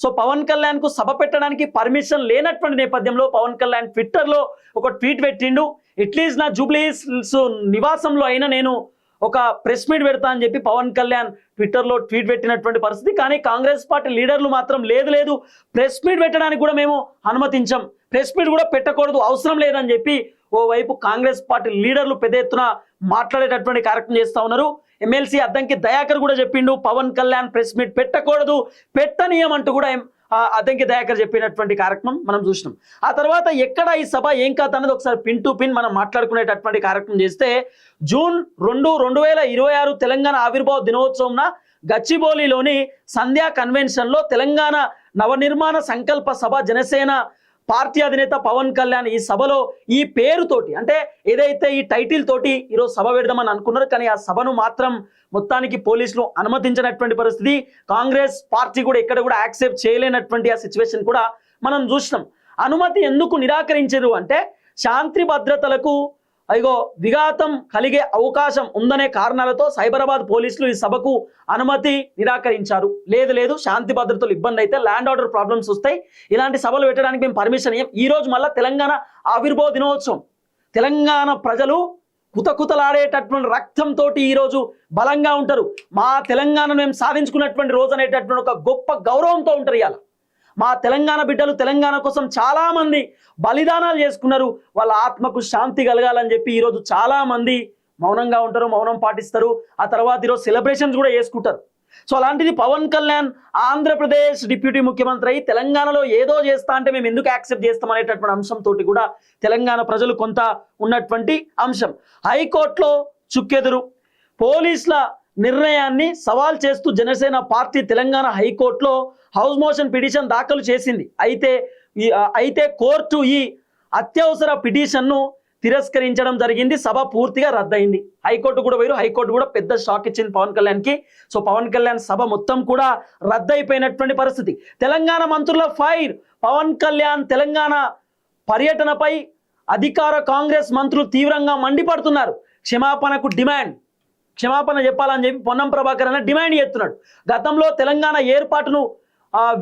So Pawan Kalyan కు సభ పెట్టడానికి permission లేనటువంటి నేపథ్యంలో పవన్ కళ్యాణ్ ట్విట్టర్ లో ఒక ట్వీట్ పెట్టిండు, అట్లీస్ట్ నా జూబ్లీహిల్స్ నివాసంలో అయినా నేను ఒక ప్రెస్ మీట్ పెడతా అని చెప్పి పవన్ కళ్యాణ్ ట్విట్టర్లో ట్వీట్ పెట్టినటువంటి పరిస్థితి. కానీ కాంగ్రెస్ పార్టీ లీడర్లు మాత్రం లేదు ప్రెస్ మీట్ పెట్టడానికి కూడా మేము అనుమతించాం, ప్రెస్ మీట్ కూడా పెట్టకూడదు, అవసరం లేదని చెప్పి ఓవైపు కాంగ్రెస్ పార్టీ లీడర్లు పెద్ద ఎత్తున మాట్లాడేటటువంటి కార్యక్రమం చేస్తూ ఉన్నారు. ఎమ్మెల్సీ అద్దంకి దయాకర్ కూడా చెప్పిండు పవన్ కళ్యాణ్ ప్రెస్ మీట్ పెట్టకూడదు, పెట్టనీయమంటూ కూడా అద్దంకి దయాకర్ చెప్పినటువంటి కార్యక్రమం మనం చూసినాం. ఆ తర్వాత ఎక్కడ ఈ సభ ఏం కాదు అన్నది ఒకసారి పిన్ టు పిన్ మనం మాట్లాడుకునేటటువంటి కార్యక్రమం చేస్తే జూన్ 2, 2026 తెలంగాణ ఆవిర్భావ దినోత్సవంన గచ్చిబౌలిలోని సంధ్యా కన్వెన్షన్ లో తెలంగాణ నవనిర్మాణ సంకల్ప సభ జనసేన పార్టీ అధినేత పవన్ కళ్యాణ్ ఈ సభలో ఈ పేరుతోటి అంటే ఏదైతే ఈ టైటిల్ తోటి ఈరోజు సభ పెడదామని అనుకున్నారు, కానీ ఆ సభను మాత్రం మొత్తానికి పోలీసులు అనుమతించినటువంటి పరిస్థితి. కాంగ్రెస్ పార్టీ కూడా ఇక్కడ కూడా యాక్సెప్ట్ చేయలేనటువంటి ఆ సిచ్యువేషన్ కూడా మనం చూసినాం. అనుమతి ఎందుకు నిరాకరించారు అంటే శాంతి భద్రతలకు విఘాతం కలిగే అవకాశం ఉందనే కారణాలతో సైబరాబాద్ పోలీసులు ఈ సభకు అనుమతి నిరాకరించారు. లేదు శాంతి భద్రతలు ఇబ్బంది అయితే ల్యాండ్ ఆర్డర్ ప్రాబ్లమ్స్ వస్తాయి, ఇలాంటి సభలు పెట్టడానికి మేము పర్మిషన్ ఇవ్వం. ఈ రోజు మళ్ళీ తెలంగాణ ఆవిర్భావ దినోత్సవం, తెలంగాణ ప్రజలు కుతకుతలాడేటటువంటి రక్తంతో ఈరోజు బలంగా ఉంటారు. మా తెలంగాణను మేము సాధించుకున్నటువంటి రోజు అనేటటువంటి ఒక గొప్ప గౌరవంతో ఉంటారు. ఇవాళ మా తెలంగాణ బిడ్డలు తెలంగాణ కోసం చాలా మంది బలిదానాలు చేసుకున్నారు, వాళ్ళ ఆత్మకు శాంతి కలగాలని చెప్పి ఈరోజు చాలా మంది మౌనంగా ఉంటారు, మౌనం పాటిస్తారు. ఆ తర్వాత ఈరోజు సెలబ్రేషన్స్ కూడా చేసుకుంటారు. సో అలాంటిది పవన్ కళ్యాణ్ ఆంధ్రప్రదేశ్ డిప్యూటీ ముఖ్యమంత్రి అయి తెలంగాణలో ఏదో చేస్తా అంటే మేము ఎందుకు యాక్సెప్ట్ చేస్తాం అనేటటువంటి అంశంతో కూడా తెలంగాణ ప్రజలు కొంత ఉన్నటువంటి అంశం. హైకోర్టులో చుక్కెదురు, పోలీసుల నిర్ణయాన్ని సవాల్ చేస్తూ జనసేన పార్టీ తెలంగాణ హైకోర్టులో హౌస్ మోషన్ పిటిషన్ దాఖలు చేసింది. అయితే కోర్టు ఈ అత్యవసర పిటిషన్ను తిరస్కరించడం జరిగింది. సభ పూర్తిగా రద్దయింది. హైకోర్టు కూడా పోయారు, హైకోర్టు కూడా పెద్ద షాక్ ఇచ్చింది పవన్ కళ్యాణ్కి. సో పవన్ కళ్యాణ్ సభ మొత్తం కూడా రద్దయిపోయినటువంటి పరిస్థితి. తెలంగాణ మంత్రుల ఫైర్, పవన్ కళ్యాణ్ తెలంగాణ పర్యటనపై అధికార కాంగ్రెస్ మంత్రులు తీవ్రంగా మండిపడుతున్నారు. క్షమాపణ చెప్పాలని చెప్పి పొన్నం ప్రభాకర్ అన్న డిమాండ్ చేస్తున్నాడు. గతంలో తెలంగాణ ఏర్పాటును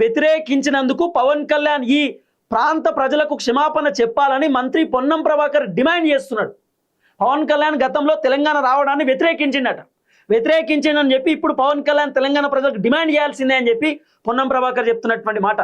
వ్యతిరేకించినందుకు పవన్ కళ్యాణ్ ఈ ప్రాంత ప్రజలకు క్షమాపణ చెప్పాలని మంత్రి పొన్నం ప్రభాకర్ డిమాండ్ చేస్తున్నాడు. పవన్ కళ్యాణ్ గతంలో తెలంగాణ రావడాన్ని వ్యతిరేకించిండని చెప్పి ఇప్పుడు పవన్ కళ్యాణ్ తెలంగాణ ప్రజలకు డిమాండ్ చేయాల్సిందే అని చెప్పి పొన్నం ప్రభాకర్ చెప్తున్నటువంటి మాట.